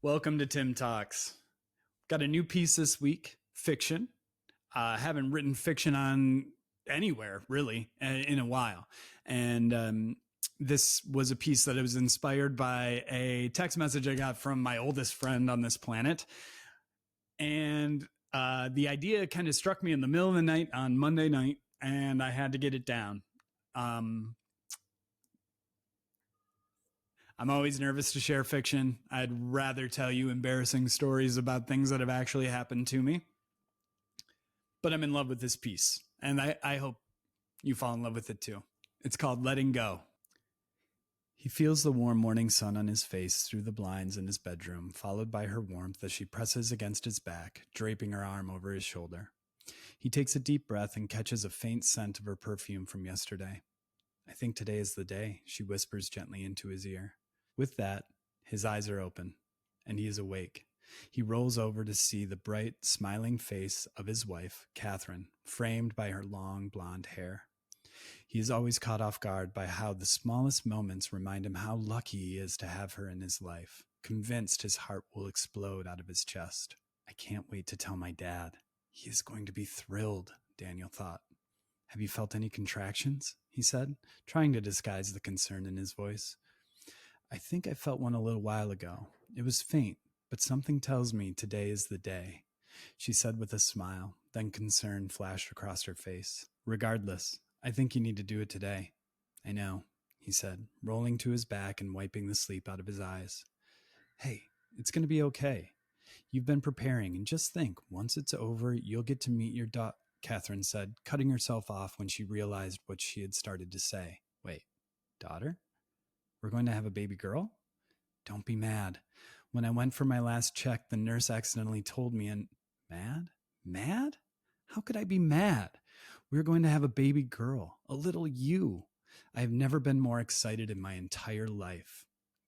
Welcome to TimTalks. Got a new piece this week, fiction. Haven't written fiction on anywhere, really, in a while. And this was a piece that was inspired by a text message I got from my oldest friend on this planet. And the idea kind of struck me in the middle of the night on Monday night, and I had to get it down. I'm always nervous to share fiction. I'd rather tell you embarrassing stories about things that have actually happened to me. But I'm in love with this piece, and I hope you fall in love with it too. It's called Letting Go. He feels the warm morning sun on his face through the blinds in his bedroom, followed by her warmth as she presses against his back, draping her arm over his shoulder. He takes a deep breath and catches a faint scent of her perfume from yesterday. I think today is the day, she whispers gently into his ear. With that, his eyes are open, and he is awake. He rolls over to see the bright, smiling face of his wife, Catherine, framed by her long blonde hair. He is always caught off guard by how the smallest moments remind him how lucky he is to have her in his life, convinced his heart will explode out of his chest. I can't wait to tell my dad. He is going to be thrilled, Daniel thought. Have you felt any contractions? He said, trying to disguise the concern in his voice. I think I felt one a little while ago. It was faint, but something tells me today is the day, she said with a smile, then concern flashed across her face. Regardless, I think you need to do it today. I know, he said, rolling to his back and wiping the sleep out of his eyes. Hey, it's going to be okay. You've been preparing, and just think, once it's over, you'll get to meet your daughter, Catherine said, cutting herself off when she realized what she had started to say. Wait, daughter? We're going to have a baby girl? Don't be mad. When I went for my last check, the nurse accidentally told me, and mad? Mad? How could I be mad? We're going to have a baby girl, a little you. I have never been more excited in my entire life.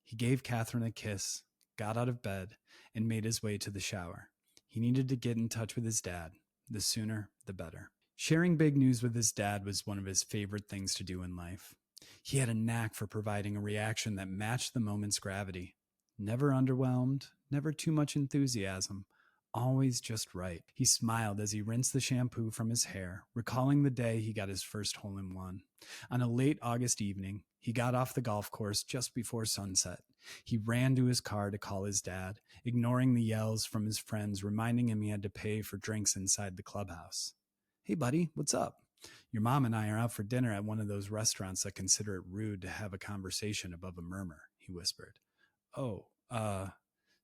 He gave Catherine a kiss, got out of bed, and made his way to the shower. He needed to get in touch with his dad. The sooner, the better. Sharing big news with his dad was one of his favorite things to do in life. He had a knack for providing a reaction that matched the moment's gravity. Never underwhelmed, never too much enthusiasm, always just right. He smiled as he rinsed the shampoo from his hair, recalling the day he got his first hole-in-one. On a late August evening, he got off the golf course just before sunset. He ran to his car to call his dad, ignoring the yells from his friends reminding him he had to pay for drinks inside the clubhouse. Hey buddy, what's up? Your mom and I are out for dinner at one of those restaurants that consider it rude to have a conversation above a murmur, he whispered. Oh,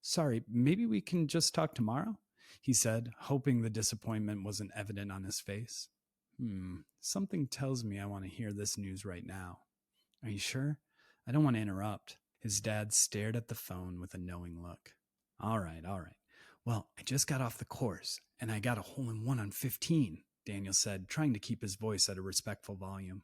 sorry, maybe we can just talk tomorrow? He said, hoping the disappointment wasn't evident on his face. Something tells me I want to hear this news right now. Are you sure? I don't want to interrupt. His dad stared at the phone with a knowing look. All right. Well, I just got off the course, and I got a hole-in-one on 15, Daniel said, trying to keep his voice at a respectful volume.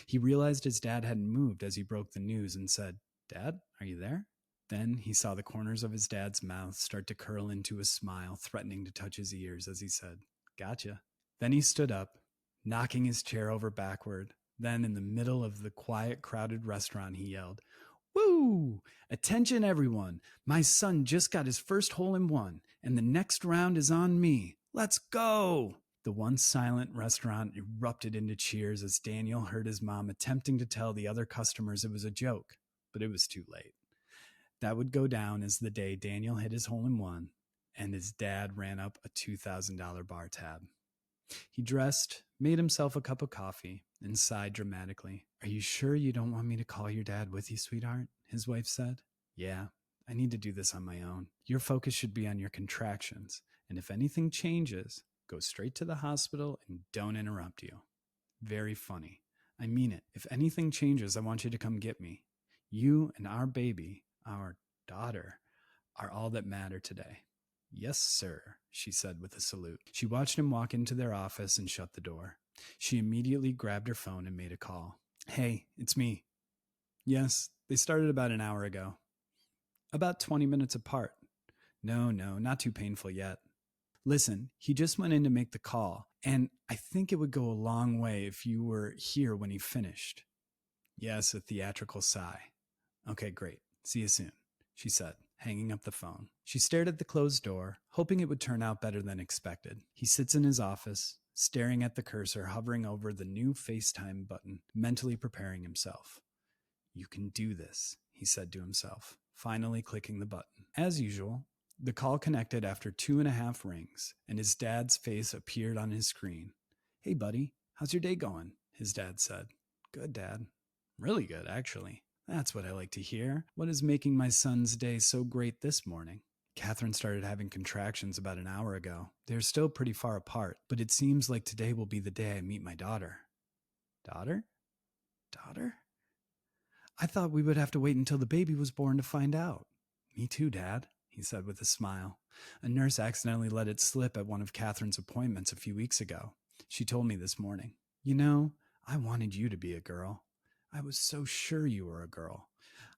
He realized his dad hadn't moved as he broke the news and said, Dad, are you there? Then he saw the corners of his dad's mouth start to curl into a smile, threatening to touch his ears as he said, Gotcha. Then he stood up, knocking his chair over backward. Then in the middle of the quiet, crowded restaurant, he yelled, Woo! Attention everyone. My son just got his first hole-in-one, and the next round is on me. Let's go! The once silent restaurant erupted into cheers as Daniel heard his mom attempting to tell the other customers it was a joke, but it was too late. That would go down as the day Daniel hit his hole-in-one, and his dad ran up a $2,000 bar tab. He dressed, made himself a cup of coffee, and sighed dramatically. Are you sure you don't want me to call your dad with you, sweetheart? His wife said. Yeah, I need to do this on my own. Your focus should be on your contractions, and if anything changes, go straight to the hospital and don't interrupt you. Very funny. I mean it. If anything changes, I want you to come get me. You and our baby, our daughter, are all that matter today. Yes, sir, she said with a salute. She watched him walk into their office and shut the door. She immediately grabbed her phone and made a call. Hey, it's me. Yes, they started about an hour ago. About 20 minutes apart. No, not too painful yet. Listen, he just went in to make the call, and I think it would go a long way if you were here when he finished. Yes, a theatrical sigh. Okay, great. See you soon, she said, hanging up the phone. She stared at the closed door, hoping it would turn out better than expected. He sits in his office, staring at the cursor hovering over the new FaceTime button, mentally preparing himself. You can do this, he said to himself, finally clicking the button. As usual, the call connected after 2.5 rings, and his dad's face appeared on his screen. Hey, buddy, how's your day going? His dad said. Good, Dad. Really good, actually. That's what I like to hear. What is making my son's day so great this morning? Catherine started having contractions about an hour ago. They're still pretty far apart, but it seems like today will be the day I meet my daughter. Daughter? Daughter? I thought we would have to wait until the baby was born to find out. Me too, Dad, he said with a smile. A nurse accidentally let it slip at one of Catherine's appointments a few weeks ago. She told me this morning. You know, I wanted you to be a girl. I was so sure you were a girl.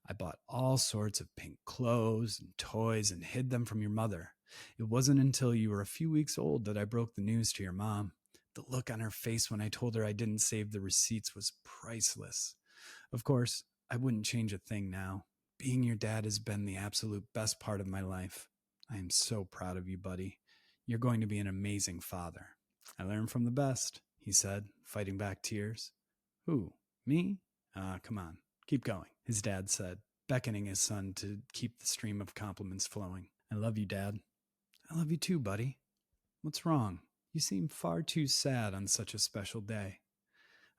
I bought all sorts of pink clothes and toys and hid them from your mother. It wasn't until you were a few weeks old that I broke the news to your mom. The look on her face when I told her I didn't save the receipts was priceless. Of course, I wouldn't change a thing now. Being your dad has been the absolute best part of my life. I am so proud of you, buddy. You're going to be an amazing father. I learned from the best, he said, fighting back tears. Who? Me? Come on, keep going, his dad said, beckoning his son to keep the stream of compliments flowing. I love you, Dad. I love you too, buddy. What's wrong? You seem far too sad on such a special day.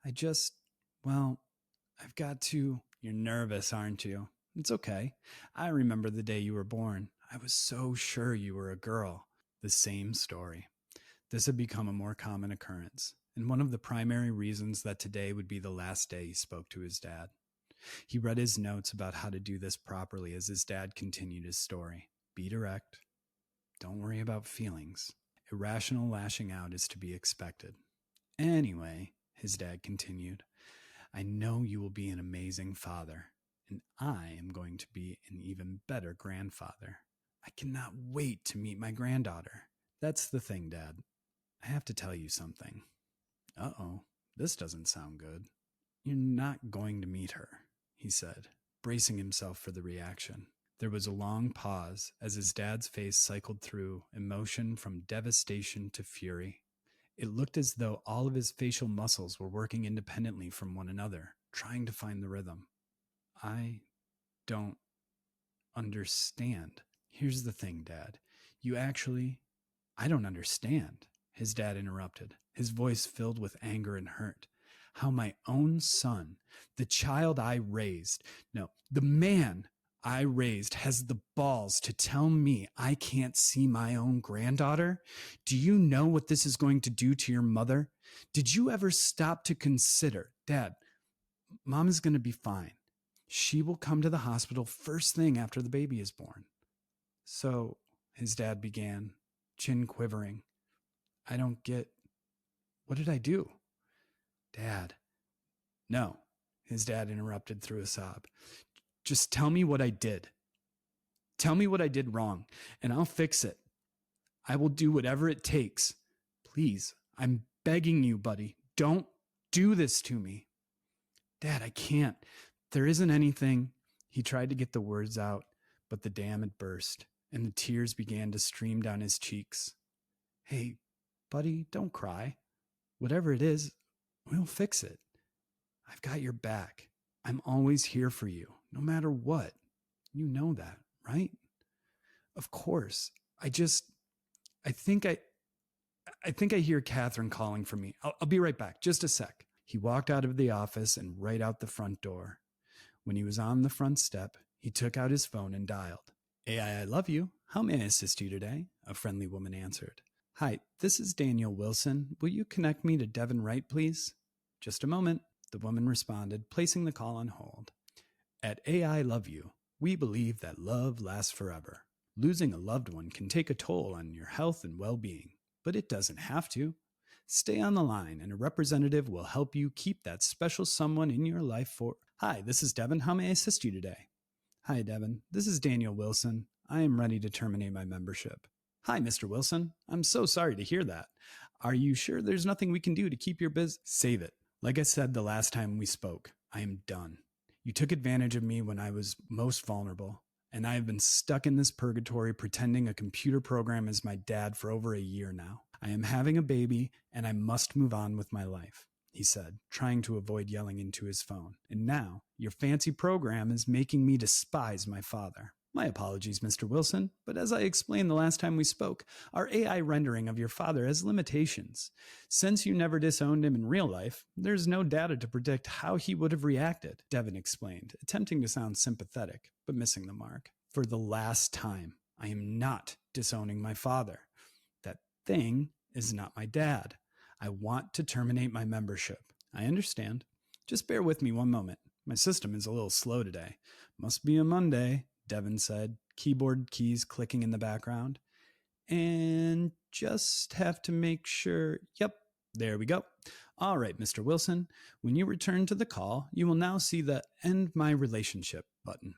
I've got to... You're nervous, aren't you? It's okay. I remember the day you were born. I was so sure you were a girl. The same story. This had become a more common occurrence, and one of the primary reasons that today would be the last day he spoke to his dad. He read his notes about how to do this properly as his dad continued his story. Be direct. Don't worry about feelings. Irrational lashing out is to be expected. Anyway, his dad continued, I know you will be an amazing father, and I am going to be an even better grandfather. I cannot wait to meet my granddaughter. That's the thing, Dad. I have to tell you something. Uh-oh, this doesn't sound good. You're not going to meet her, he said, bracing himself for the reaction. There was a long pause as his dad's face cycled through emotion from devastation to fury. It looked as though all of his facial muscles were working independently from one another, trying to find the rhythm. I don't understand. Here's the thing, Dad. I don't understand, his dad interrupted, his voice filled with anger and hurt. How my own son, the man I raised has the balls to tell me I can't see my own granddaughter? Do you know what this is going to do to your mother? Did you ever stop to consider, Dad, Mom is going to be fine. She will come to the hospital first thing after the baby is born. So, his dad began, chin quivering. I don't get... What did I do? Dad. No, his dad interrupted through a sob. Just tell me what I did. Tell me what I did wrong, and I'll fix it. I will do whatever it takes. Please, I'm begging you, buddy. Don't do this to me. Dad, I can't. There isn't anything. He tried to get the words out, but the dam had burst, and the tears began to stream down his cheeks. Hey, buddy, don't cry. Whatever it is, we'll fix it. I've got your back. I'm always here for you, no matter what. You know that, right? Of course. I think I hear Catherine calling for me. I'll be right back. Just a sec. He walked out of the office and right out the front door. When he was on the front step, he took out his phone and dialed. AI, I love you. How may I assist you today? A friendly woman answered. Hi, this is Daniel Wilson. Will you connect me to Devin Wright, please? Just a moment, the woman responded, placing the call on hold. At AI Love You, we believe that love lasts forever. Losing a loved one can take a toll on your health and well-being, but it doesn't have to. Stay on the line and a representative will help you keep that special someone in your life for... Hi, this is Devin. How may I assist you today? Hi, Devin. This is Daniel Wilson. I am ready to terminate my membership. Hi, Mr. Wilson. I'm so sorry to hear that. Are you sure there's nothing we can do to keep your business? Save it. Like I said the last time we spoke, I am done. You took advantage of me when I was most vulnerable, and I have been stuck in this purgatory pretending a computer program is my dad for over a year now. I am having a baby, and I must move on with my life, he said, trying to avoid yelling into his phone. And now, your fancy program is making me despise my father. My apologies, Mr. Wilson, but as I explained the last time we spoke, our AI rendering of your father has limitations. Since you never disowned him in real life, there's no data to predict how he would have reacted, Devin explained, attempting to sound sympathetic, but missing the mark. For the last time, I am not disowning my father. That thing is not my dad. I want to terminate my membership. I understand. Just bear with me one moment. My system is a little slow today. Must be a Monday, Devin said, keyboard keys clicking in the background. And just have to make sure. Yep, there we go. All right, Mr. Wilson, when you return to the call, you will now see the End My Relationship button.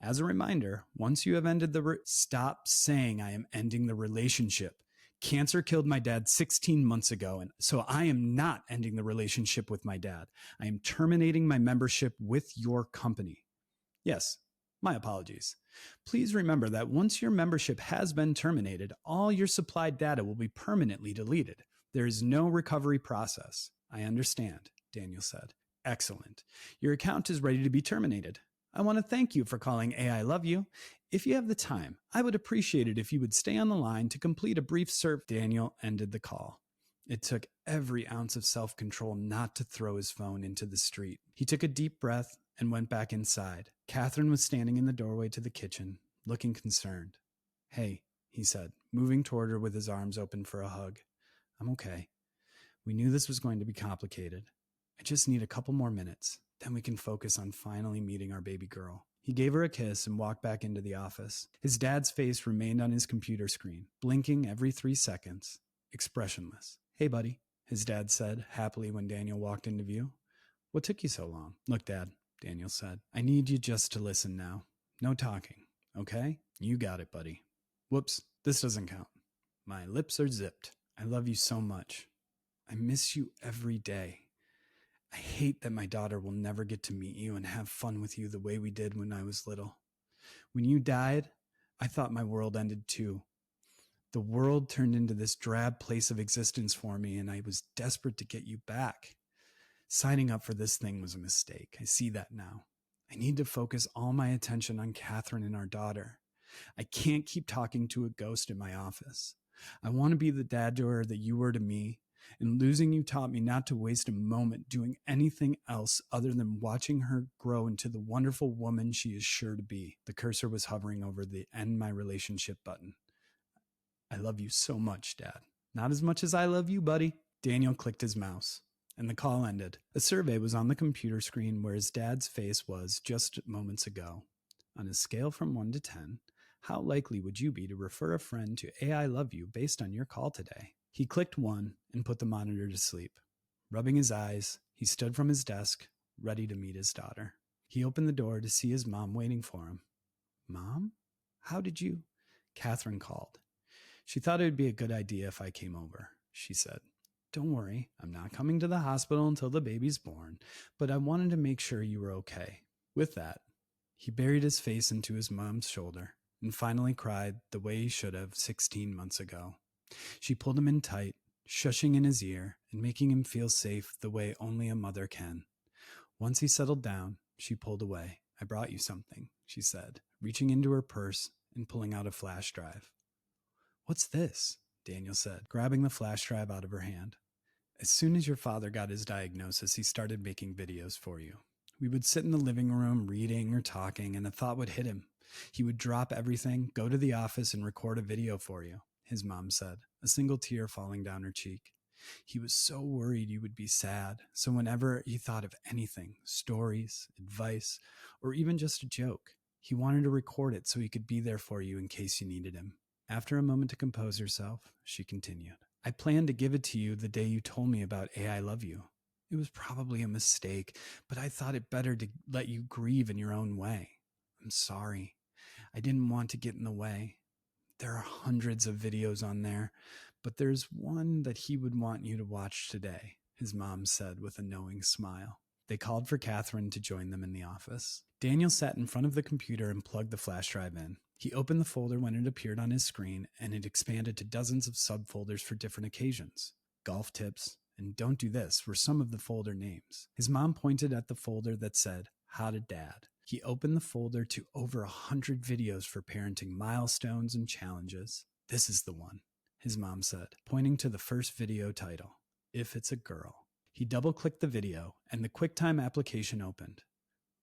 As a reminder, once you have ended stop saying I am ending the relationship. Cancer killed my dad 16 months ago, and so I am not ending the relationship with my dad. I am terminating my membership with your company. Yes, my apologies. Please remember that once your membership has been terminated, all your supplied data will be permanently deleted. There is no recovery process. I understand, Daniel said. Excellent. Your account is ready to be terminated. I want to thank you for calling AI Love You. If you have the time, I would appreciate it if you would stay on the line to complete a brief survey. Daniel ended the call. It took every ounce of self-control not to throw his phone into the street. He took a deep breath and went back inside. Catherine was standing in the doorway to the kitchen, looking concerned. Hey, he said, moving toward her with his arms open for a hug. I'm okay. We knew this was going to be complicated. I just need a couple more minutes. Then we can focus on finally meeting our baby girl. He gave her a kiss and walked back into the office. His dad's face remained on his computer screen, blinking every 3 seconds, expressionless. Hey, buddy, his dad said happily when Daniel walked into view. What took you so long? Look, Dad, Daniel said. I need you just to listen now. No talking, okay? You got it, buddy. Whoops, this doesn't count. My lips are zipped. I love you so much. I miss you every day. I hate that my daughter will never get to meet you and have fun with you the way we did when I was little. When you died, I thought my world ended too. The world turned into this drab place of existence for me, and I was desperate to get you back. Signing up for this thing was a mistake. I see that now. I need to focus all my attention on Catherine and our daughter. I can't keep talking to a ghost in my office. I want to be the dad to her that you were to me, and losing you taught me not to waste a moment doing anything else other than watching her grow into the wonderful woman she is sure to be. The cursor was hovering over the End My Relationship button. I love you so much, Dad. Not as much as I love you, buddy. Daniel clicked his mouse, and the call ended. A survey was on the computer screen where his dad's face was just moments ago. On a scale from 1 to 10, how likely would you be to refer a friend to AI Love You based on your call today? He clicked 1 and put the monitor to sleep. Rubbing his eyes, he stood from his desk, ready to meet his daughter. He opened the door to see his mom waiting for him. Mom? How did you? Catherine called. She thought it would be a good idea if I came over, she said. Don't worry, I'm not coming to the hospital until the baby's born, but I wanted to make sure you were okay. With that, he buried his face into his mom's shoulder and finally cried the way he should have 16 months ago. She pulled him in tight, shushing in his ear and making him feel safe the way only a mother can. Once he settled down, she pulled away. I brought you something, she said, reaching into her purse and pulling out a flash drive. What's this? Daniel said, grabbing the flash drive out of her hand. As soon as your father got his diagnosis, he started making videos for you. We would sit in the living room reading or talking, and a thought would hit him. He would drop everything, go to the office, and record a video for you, his mom said, a single tear falling down her cheek. He was so worried you would be sad, so whenever he thought of anything, stories, advice, or even just a joke, he wanted to record it so he could be there for you in case you needed him. After a moment to compose herself, she continued. I planned to give it to you the day you told me about AI Love You. It was probably a mistake, but I thought it better to let you grieve in your own way. I'm sorry. I didn't want to get in the way. There are hundreds of videos on there, but there's one that he would want you to watch today, his mom said with a knowing smile. They called for Catherine to join them in the office. Daniel sat in front of the computer and plugged the flash drive in. He opened the folder when it appeared on his screen, and it expanded to dozens of subfolders for different occasions. Golf tips and don't do this were some of the folder names. His mom pointed at the folder that said, How to Dad. He opened the folder to over 100 videos for parenting milestones and challenges. This is the one, his mom said, pointing to the first video title, If It's a Girl. He double-clicked the video, and the QuickTime application opened.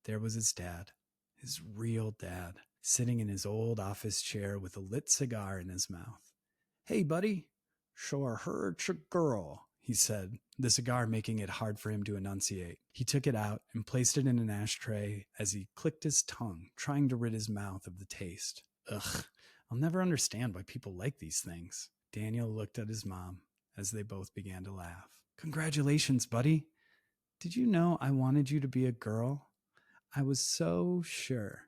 There was his dad, his real dad, sitting in his old office chair with a lit cigar in his mouth. Hey, buddy. Sure heard it's a girl, he said, the cigar making it hard for him to enunciate. He took it out and placed it in an ashtray as he clicked his tongue, trying to rid his mouth of the taste. Ugh, I'll never understand why people like these things. Daniel looked at his mom as they both began to laugh. Congratulations, buddy. Did you know I wanted you to be a girl? I was so sure.